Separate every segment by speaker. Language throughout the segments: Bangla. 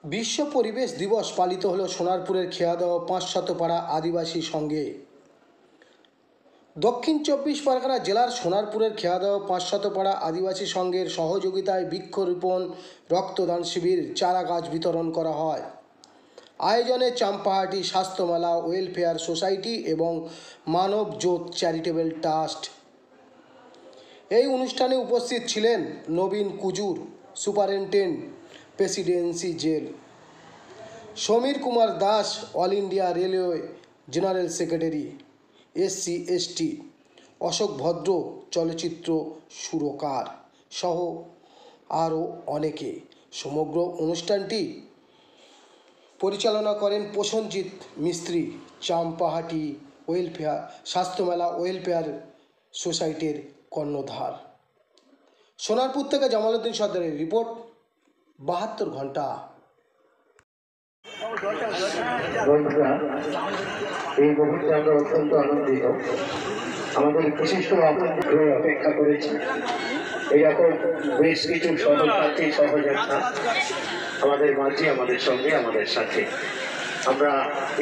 Speaker 1: বিশ্ব পরিবেশ দিবস পালিত হলো সোনারপুরের খেয়াদহ পাঁচশতপাড়া আদিবাসী সঙ্গে। দক্ষিণ চব্বিশ পরগনা জেলার সোনারপুরের খেয়াদহ পাঁচশতপাড়া আদিবাসী সংঘের সহযোগিতায় বৃক্ষরোপণ, রক্তদান শিবির, চারা গাছ বিতরণ করা হয়। আয়োজনে চাম্পাহাটি স্বাস্থ্যমেলা, ওয়েলফেয়ার সোসাইটি এবং মানব জ্যোত চ্যারিটেবল ট্রাস্ট। এই অনুষ্ঠানে উপস্থিত ছিলেন Nabin Kujur, superintendent, Presidency Jail; Samir Kumar Das, all India railway general secretary, SC/ST; Ashok Bhadra, চলচ্চিত্র সুরকার সহ আরও অনেকে। সমগ্র অনুষ্ঠানটি পরিচালনা করেন প্রসেনজিৎ মিস্ত্রি, চাম্পাহাটি ওয়েলফেয়ার স্বাস্থ্যমেলা ওয়েলফেয়ার সোসাইটির কর্ণধার। সোনারপুর থেকে জামালউদ্দিন সর্দারের রিপোর্ট, 72 ঘন্টা।
Speaker 2: বন্ধুরা, এই মুহূর্তে আমরা অত্যন্ত আনন্দিত। আমাদের বিশিষ্ট আপনাদের অপেক্ষা করেছি এইরকম বেশ কিছু সহযাত্রী সহযোদ্ধা আমাদের মাঝে, আমাদের সঙ্গে, আমাদের সাথে। আমরা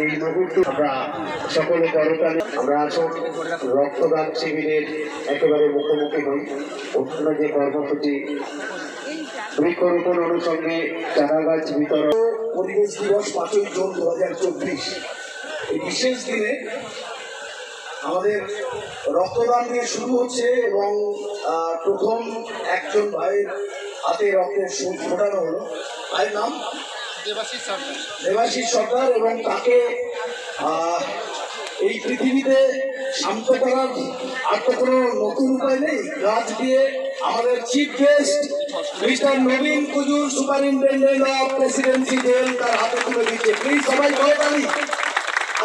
Speaker 2: এই মুহূর্তে আমরা সকলে করতালি আমরা আসুন রক্তদান শিবিরের একেবারে মুখোমুখি হই। অন্য যে কর্মসূচি বৃক্ষরোপণ অনুষঙ্গে চারা গাছ বিতরণ।
Speaker 3: পরিবেশ দিবস 5ই জুন 2024 এই বিশেষ দিনে আমাদের রক্তদান দিয়ে শুরু হচ্ছে এবং প্রথম একজন ভাইয়ের হাতে রক্তের ফোটানো হলো। ভাইয়ের নাম দেবাশিস সরকার, এবং তাকে এই পৃথিবীতে শান্ত করার আর তো কোনো নতুন উপায় নেই। গাছ দিয়ে আমাদের chief guest mister Nabin Kujur, superintendent of Presidency Jail, তার হাতে তুলে দিচ্ছে। প্লিজ সবাই করতালি।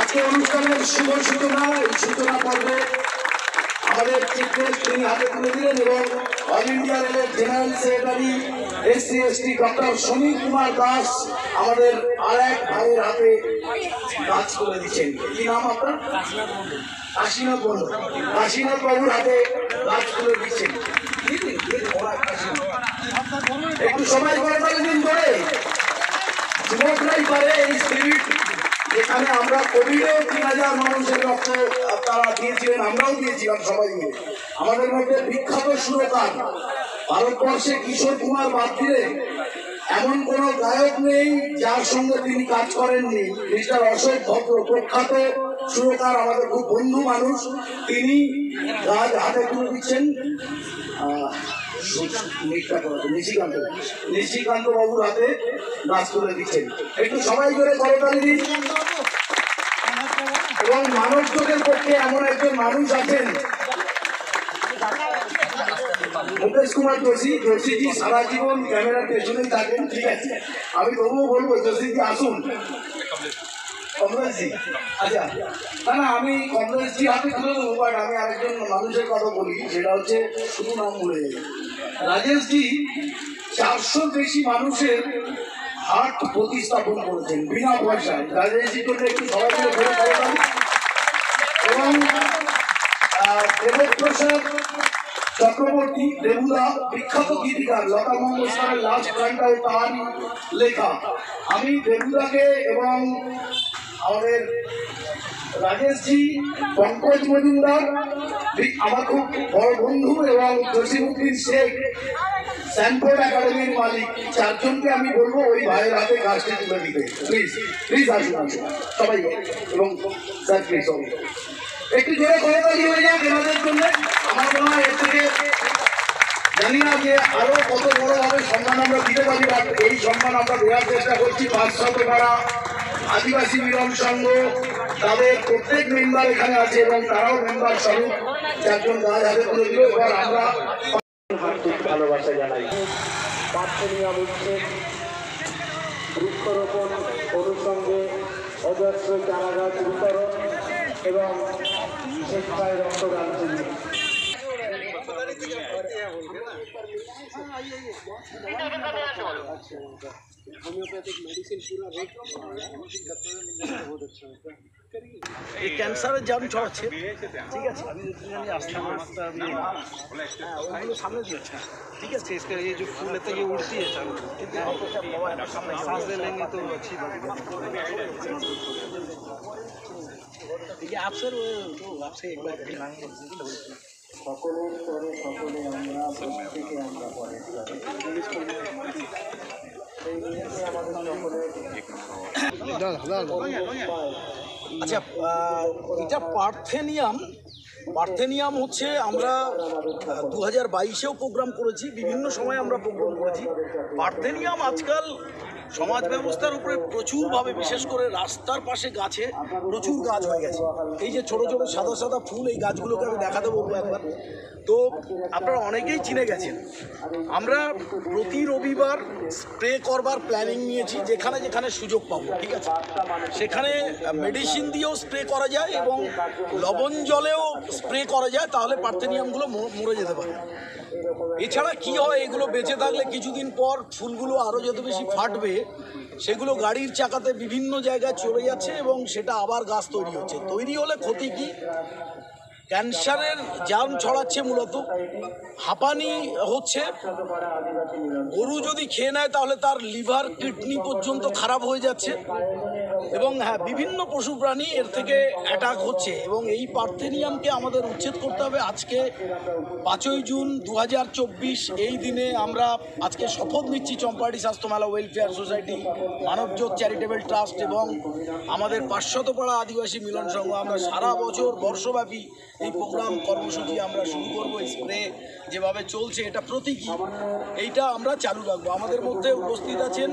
Speaker 3: আজকে অনুষ্ঠানের শুভ সূচনা, এই সূচনা পর্বে আমাদের চিফ গেস্ট তিনি হাতে তুলে দিলেন এবং অল ইন্ডিয়া রেলের general secretary SC/ST doctor Samir Kumar Das আমাদের আর এক ভাইয়ের হাতে গাছ তুলে দিচ্ছেন। কি নাম আপনার? কাশীনাথ বন্ধু। কাশীনাথ বাবুর হাতে গাছ তুলে দিচ্ছেন। একটু সময় করে দিন ধরে যুবকরাই পারে এই স্পিরিট, যেখানে আমরা কোভিডে 3000 মানুষের রক্ত তারা দিয়েছিলেন, আমরাও দিয়েছিলাম সবাই মিলে। আমাদের মধ্যে বিখ্যাত সুরকার, ভারতবর্ষে কিশোর কুমার বাদ দিলে এমন কোন গায়ক নেই যার সঙ্গে তিনি কাজ করেননি। মিস্টার অশোক ভদ্র, প্রখ্যাত সুরকার, আমাদের খুব বন্ধু মানুষ, তিনি গাছ হাতে তুলে দিচ্ছেন। নিশিকান্ত বাবুর হাতে গাছ তুলে দিচ্ছেন। একটু সবাই করে করতালি দিন। এবং মানব জোটের পক্ষে এমন একজন মানুষ আছেন, মুকেশ কুমার যোশী। যোশীজি সারা জীবন ক্যামেরার পেছনেই থাকেন, ঠিক আছে, আমি তবুও বলবো যোশীজি আসুন। কমলেশজি, আচ্ছা, না আমি কমলেশজি হাতে তুলে দেবো, বাট আমি আরেকজন মানুষের কথা বলি, সেটা হচ্ছে শুধু নাম বলে যাই, রাজেশজি 400 বেশি মানুষের হার্ট প্রতিস্থাপন করেছেন বিনা পয়সায়। রাজেশজি করতে একটু সবাই মিলে বলে করতাম। এবং দেবপ্রসাদ চক্রবর্তী, দেবুদা, বিখ্যাত গীতিকার, লতা মঙ্গেশকরের লাস্ট গানটাও তার লেখা। আমি দেবুদাকে এবং আমাদের রাজেশজি, পঙ্কজ মজুমদার আমার খুব বড় বন্ধু, এবং জসিমউদ্দিন শেখ, স্ট্যানফোর্ড একাডেমির মালিক, চারজনকে আমি বলবো ওই ভাইয়ের হাতে গাছটি তুলে দিতে। প্লিজ প্লিজ আসুন আসুন সবাই। এবং স্যার প্লিজ একটু জোরে করতালি হয়ে যাক এনাদের জন্য। আমার মনে হয় এর থেকে জানি না যে আরো কত বড়ভাবে সম্মান আমরা দিতে পারি, বাট এই সম্মান আমরা দেওয়ার চেষ্টা করছি। 500 আদিবাসী মিলন সংঘ, তাদের প্রত্যেক মেম্বার এখানে আছে এবং তারাও মেম্বার স্বরূপ 4জন গাছ হাতে তুলে দিল। এবার আমরা
Speaker 2: ভালোবাসা জানাই। প্রার্থনীয় উচ্ছেদ, বৃক্ষরোপণ অনুষঙ্গে অজস্র চারা গাছ বিতরণ এবং স্বেচ্ছায় রক্তদান শিবির।
Speaker 1: होम्योपैथिक मेडिसिन पूरा रेट এই ক্যান্সারের জাম ছড়াচ্ছে, ঠিক আছে,
Speaker 4: अभी जितनी आस्था मास्ता अभी
Speaker 1: ওইগুলো সামনে দিয়েছে,
Speaker 4: ठीक है। इसका ये जो फूल है ये उड़ती है चारों तरफ, ठीक है। सांस ले लेंगे तो अच्छी बात है।
Speaker 1: ठीक है, आपसे तो आपसे एक बार
Speaker 2: সকলের স্তরে সকলে আমরা প্রত্যেকে আমরা পরে সেই নিয়েতে আমাদের সকলের
Speaker 1: আচ্ছা, এটা পার্থেনিয়াম হচ্ছে আমরা 2022-এও প্রোগ্রাম করেছি, বিভিন্ন সময় আমরা প্রোগ্রাম করেছি। পার্থেনিয়াম আজকাল সমাজ ব্যবস্থার উপরে প্রচুরভাবে, বিশেষ করে রাস্তার পাশে গাছে প্রচুর গাছ হয়ে গেছে। এই যে ছোট ছোট সাদা সাদা ফুল, এই গাছগুলোকে আমি দেখাতে বলবো একবার। তো আপনারা অনেকেই চিনে গেছেন, আমরা প্রতি রবিবার স্প্রে করবার প্ল্যানিং নিয়েছি, যেখানে যেখানে সুযোগ পাবো, ঠিক আছে। সেখানে মেডিসিন দিয়েও স্প্রে করা যায় এবং লবণ জলেও স্প্রে করা যায়, তাহলে পার্থেনিয়ামগুলো মরে যেতে পারে। এছাড়া কি হয়, এগুলো বেঁচে থাকলে কিছুদিন পর ফুলগুলো আরও যত বেশি ফাটবে, সেগুলো গাড়ির চাকাতে বিভিন্ন জায়গায় চলে যাচ্ছে এবং সেটা আবার গাছ তৈরি হচ্ছে। তৈরি হলে ক্ষতি কি? ক্যান্সারের জার্ম ছড়াচ্ছে, মূলত হাঁপানি হচ্ছে, গরু যদি খেয়ে নেয় তাহলে তার লিভার কিডনি পর্যন্ত খারাপ হয়ে যাচ্ছে, এবং হ্যাঁ, বিভিন্ন পশু প্রাণী এর থেকে অ্যাটাক হচ্ছে। এবং এই পার্থেনিয়ামকে আমাদের উচ্ছেদ করতে হবে। আজকে 5ই জুন 2024, এই দিনে আমরা আজকে শপথ নিচ্ছি Champahati Swasthyamela welfare society, Manabjyot charitable trust এবং আমাদের 500 আদিবাসী মিলন সংঘ। আমরা সারা বছর বর্ষব্যাপী এই প্রোগ্রাম কর্মসূচি আমরা শুরু করবো। স্প্রে যেভাবে চলছে, এটা প্রতীকী, এইটা আমরা চালু রাখবো। আমাদের মধ্যে উপস্থিত আছেন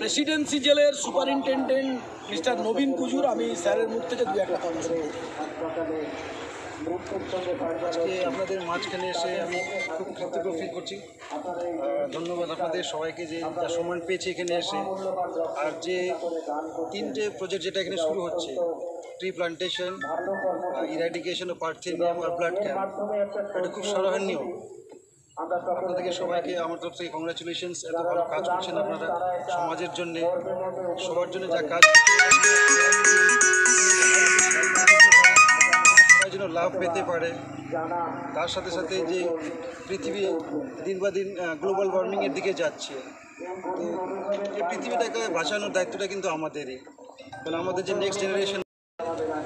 Speaker 1: প্রেসিডেন্সি জেলের সুপারিনটেন্ডেন্ট মিস্টার নবীন কুজুর। আমি স্যারের মুখ থেকে দু একটা কথা শুনবো।
Speaker 4: আজকে আপনাদের মাঝখানে এসে আমি খুব কৃতজ্ঞ ফিল করছি। ধন্যবাদ আপনাদের সবাইকে যে যা সম্মান পেয়েছে এখানে এসে। আর যে 3টে প্রজেক্ট যেটা এখানে শুরু হচ্ছে, ট্রি প্লান্টেশন, ইরাডিকেশন ও পার্থেনিয়াম আর ব্লাড ক্যাম্প, এটা খুব সরাহনীয়। আপনাদেরকে সবাইকে আমার তরফ থেকে কংগ্রাচুলেশনস। এত ভালো কাজ করছেন আপনারা সমাজের জন্যে, সবার জন্য যা কাজ যেন লাভ পেতে পারে। তার সাথে সাথে যে পৃথিবী দিন বা দিন গ্লোবাল ওয়ার্মিংয়ের দিকে যাচ্ছে, তো এই পৃথিবীটাকে বাঁচানোর দায়িত্বটা কিন্তু আমাদেরই, কারণ আমাদের যে নেক্সট জেনারেশন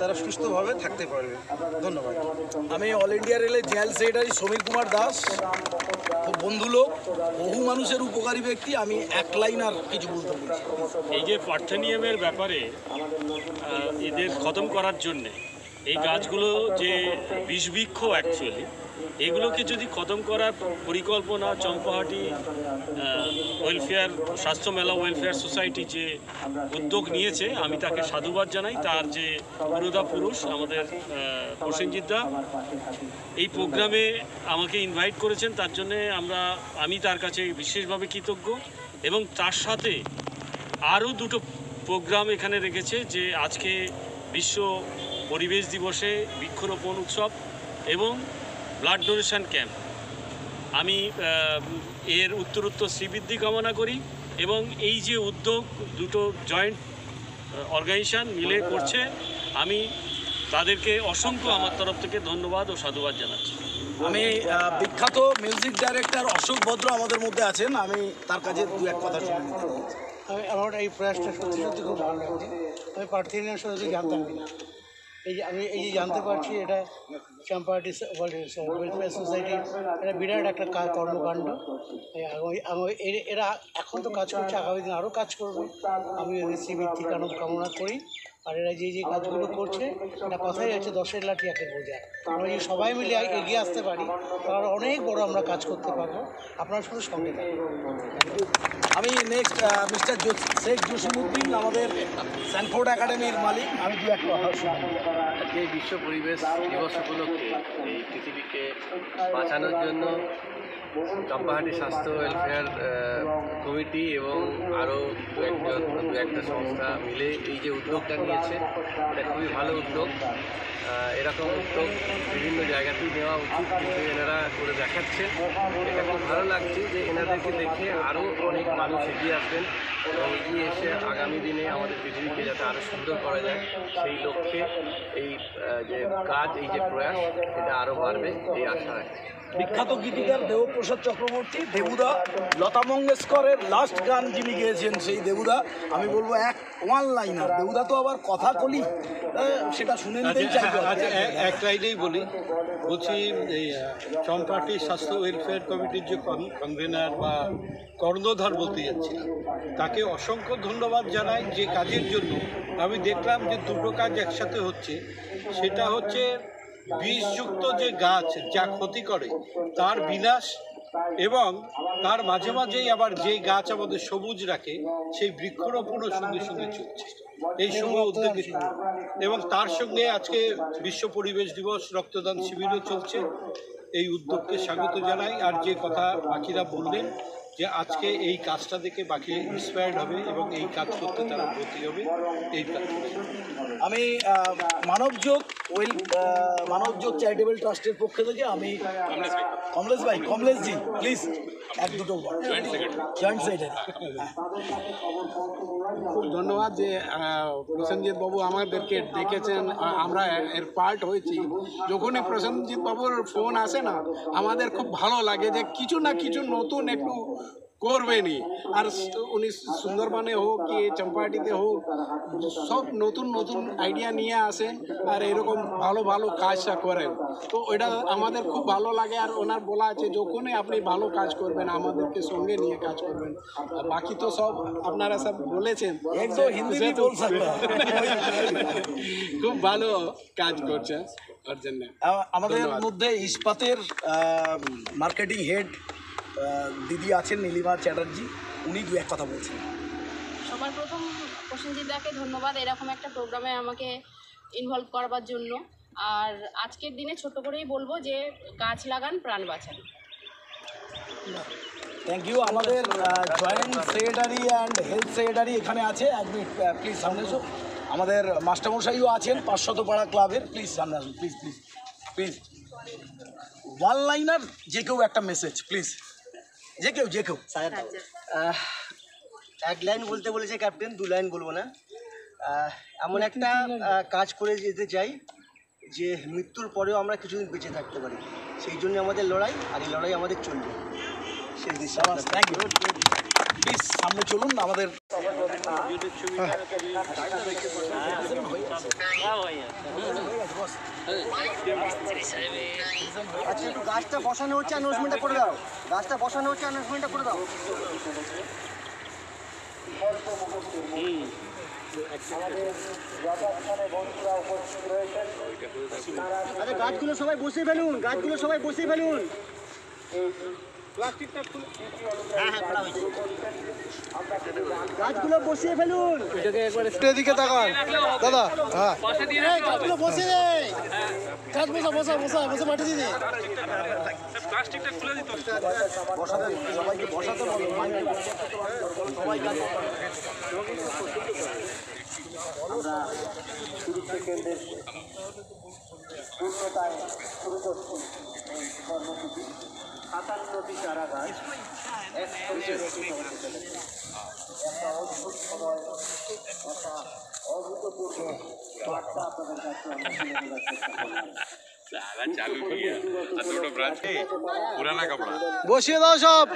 Speaker 4: তারা সুস্থভাবে থাকতে পারবে। ধন্যবাদ।
Speaker 1: আমি অল ইন্ডিয়া রেলের জেনারেল সেক্রেটারি সমীর কুমার দাস, খুব বন্ধু লোক, বহু মানুষের উপকারী ব্যক্তি। আমি এক লাইন আর কিছু বলতে বলছি।
Speaker 5: এই যে পার্থেনিয়ামের ব্যাপারে এদের খতম করার জন্যে এই গাছগুলো যে বিষবৃক্ষ অ্যাকচুয়ালি, এগুলোকে যদি খতম করার পরিকল্পনা চম্পাহাটি ওয়েলফেয়ার স্বাস্থ্যমেলা ওয়েলফেয়ার সোসাইটি যে উদ্যোগ নিয়েছে, আমি তাকে সাধুবাদ জানাই। তার যে পুরোধা পুরুষ আমাদের প্রসেনজিৎদা এই প্রোগ্রামে আমাকে ইনভাইট করেছেন, তার জন্যে আমি তার কাছে বিশেষভাবে কৃতজ্ঞ। এবং তার সাথে আরও 2টো প্রোগ্রাম এখানে রেখেছে, যে আজকে বিশ্ব পরিবেশ দিবসে বৃক্ষরোপণ উৎসব এবং ব্লাড ডোনেশন ক্যাম্প। আমি এর উত্তরোত্তর শ্রীবৃদ্ধি কামনা করি এবং এই যে উদ্যোগ 2টো জয়েন্ট অর্গানাইজেশন মিলে করছে, আমি তাদেরকে অসংখ্য আমার তরফ থেকে ধন্যবাদ ও সাধুবাদ জানাচ্ছি।
Speaker 1: আমি বিখ্যাত মিউজিক ডাইরেক্টর অশোক ভদ্র আমাদের মধ্যে আছেন, আমি তার কাছে দু এক কথা শুনে নিতে চাই।
Speaker 6: আমার এই প্রয়াসটা সত্যি সত্যি খুব ভালো লাগছে। আমি পার্থেনিয়াম সত্যি জানতামই না। আমি এই যে জানতে পারছি, এটা চম্পাহাটি ওয়েলফেয়ার সোসাইটির এটা বিরাট একটা কর্মকাণ্ড। এরা এখন তো কাজ করছে, আগামী দিন আরও কাজ করবে, আমি এদের শ্রীবৃদ্ধি কামনা করি। আর এরা যে কাজগুলো করছে, এটা কথাই আছে 10-এর লাঠি 1-এর বোঝা। আমরা যদি সবাই মিলে এগিয়ে আসতে পারি, তাহলে অনেক বড় আমরা কাজ করতে পারবো। আপনারা শুধু সঙ্গে থাকবেন।
Speaker 1: আমি নেক্সট মিস্টার শেখ জসিমউদ্দিন, আমাদের স্যানফোর্ড একাডেমির মালিক। আমি দু এক কথা শুনবো।
Speaker 7: আজকে বিশ্ব পরিবেশ দিবস উপলক্ষে এই পৃথিবীকে বাঁচানোর জন্য চম্পাহাটি স্বাস্থ্য ওয়েলফেয়ার কমিটি এবং আরও দু একটা সংস্থা মিলে এই যে উদ্যোগটা নিয়েছে এটা খুবই ভালো উদ্যোগ। এরকম উদ্যোগ বিভিন্ন জায়গাতেই নেওয়া উচিত, কিন্তু এনারা করে দেখাচ্ছেন। এটা খুব ভালো লাগছে যে এনাদেরকে দেখে আরও অনেক মানুষ এগিয়ে আসবেন এবং এগিয়ে এসে আগামী দিনে আমাদের পৃথিবীকে যাতে আরও সুন্দর করা যায় সেই লক্ষ্যে এই যে কাজ, এই যে প্রয়াস, এটা আরও বাড়বে এই আশা রাখি।
Speaker 1: বিখ্যাত গীতিকার দেবপ্রসাদ চক্রবর্তী, দেবুদা, লতা মঙ্গেশকরের লাস্ট গান যিনি গেয়েছেন সেই দেবুদা, আমি বলবো ওয়ান লাইনার। দেবুদা তো আবার কথা কলি, সেটা শুনে নিতেই চাইবো।
Speaker 8: এক লাইনেই বলছি এই চম্পাহাটি স্বাস্থ্য ওয়েলফেয়ার কমিটির যে কনভেনার বা কর্ণধার বলতে যাচ্ছিলাম, তাকে অসংখ্য ধন্যবাদ জানাই যে কাজের জন্য। আমি দেখলাম যে দুটো কাজ একসাথে হচ্ছে, সেটা হচ্ছে বিষযুক্ত যে গাছ যা ক্ষতি করে তার বিনাশ, এবং তার মাঝে মাঝেই আবার যে গাছ আমাদের সবুজ রাখে সেই বৃক্ষরোপণও সঙ্গে সঙ্গে চলছে এই শুভ উদ্যোগে। এবং তার সঙ্গে আজকে বিশ্ব পরিবেশ দিবস রক্তদান শিবিরও চলছে। এই উদ্যোগকে স্বাগত জানাই। আর যে কথা বাকিরা বললেন যে আজকে এই কাজটা দেখে বাকি ইন্সপায়ার্ড হবে এবং এই কাজ করতে তারা ব্রতী হবে, এই কাজ।
Speaker 1: আমি মানবযোগ চ্যারিটেবল ট্রাস্টের পক্ষ থেকে আমি কমলেশজি প্লিজ এক দুটো জয়েন্ট সেক্রেটারি।
Speaker 8: খুব ধন্যবাদ যে প্রসেনজিৎ বাবু আমাদেরকে ডেকেছেন, আমরা এর পার্ট হয়েছি। যখনই প্রসেনজিৎ বাবুর ফোন আসে না, আমাদের খুব ভালো লাগে যে কিছু না কিছু নতুন একটু করবেনই। আর উনি সুন্দরবনে হোক কি চম্পাহাটিতে হোক, সব নতুন নতুন আইডিয়া নিয়ে আসেন আর এরকম ভালো ভালো কাজটা করেন। তো ওইটা আমাদের খুব ভালো লাগে। আর ওনার বলা আছে যখনই আপনি ভালো কাজ করবেন আমাদেরকে সঙ্গে নিয়ে কাজ করবেন। আর বাকি তো সব আপনারা সব বলেছেন,
Speaker 1: হিন্দি বল সকতা
Speaker 8: খুব ভালো কাজ করছেন। ওর জন্য
Speaker 1: আমাদের মধ্যে ইস্পাতের মার্কেটিং হেড দিদি আছেন নীলিমা চ্যাটার্জি, উনি দু এক কথা বলছেন।
Speaker 9: সবার প্রথম প্রসেনজিৎ দাকে ধন্যবাদ এরকম একটা প্রোগ্রামে আমাকে ইনভলভ করবার জন্য। আর আজকের দিনে ছোট করেই বলবো যে গাছ লাগান, প্রাণ বাঁচান।
Speaker 1: Thank you. আমাদের joint secretary and health secretary এখানে আছে, এক মিনিট প্লিজ সামনে এসো। আমাদের মাস্টারমশাইও আছেন 500 পাড়া ক্লাবের, প্লিজ সামনে আসুন, please please please. One liner যে কেউ একটা মেসেজ প্লিজ, যে কেউ
Speaker 10: এক লাইন বলতে বলেছে ক্যাপ্টেন, 2 লাইন বলবো না। এমন একটা কাজ করে যেতে চাই যে মৃত্যুর পরেও আমরা কিছুদিন বেঁচে থাকতে পারি, সেই জন্য আমাদের লড়াই, আর এই লড়াই আমাদের চলবে। সেই দিশা
Speaker 1: থ্যাংক ইউ। প্লিজ সামনে চলুন। আমাদের
Speaker 10: আচ্ছা, একটু গাছটা বসানো হচ্ছে, অ্যানাউন্সমেন্টটা করে দাও। গাছটা বসানো হচ্ছে, অ্যানাউন্সমেন্টটা করে দাও। আরে গাছগুলো সবাই বসে ফেলুন, গাছগুলো সবাই বসে ফেলুন। গাছগুলো বসিয়ে ফেলুন।
Speaker 6: এদিকে তাকান দাদা। হ্যাঁ, গাছগুলো বসিয়ে দে। গাছ বসা মাটি দিয়ে দে।
Speaker 5: প্লাস্টিকটা খুলে দিতে
Speaker 1: সবাইকে বসাতে বলো।
Speaker 2: আমরা শুরু থেকে বেশ পূর্ণতায় শুরু করছি এই কর্মসূচি। 57টি চারা গাছ একসঙ্গে রোপণ হতে চলেছে। একটা অদ্ভুত সময়, একটা অভূতপূর্ব বার্তা আপনাদের কাছে আমরা তুলে দেওয়ার চেষ্টা করলাম।
Speaker 5: চালু কিয়া, আর দুটো ব্রাঞ্চে পুরানা কাপড়া
Speaker 6: বসিয়ে দাও সব।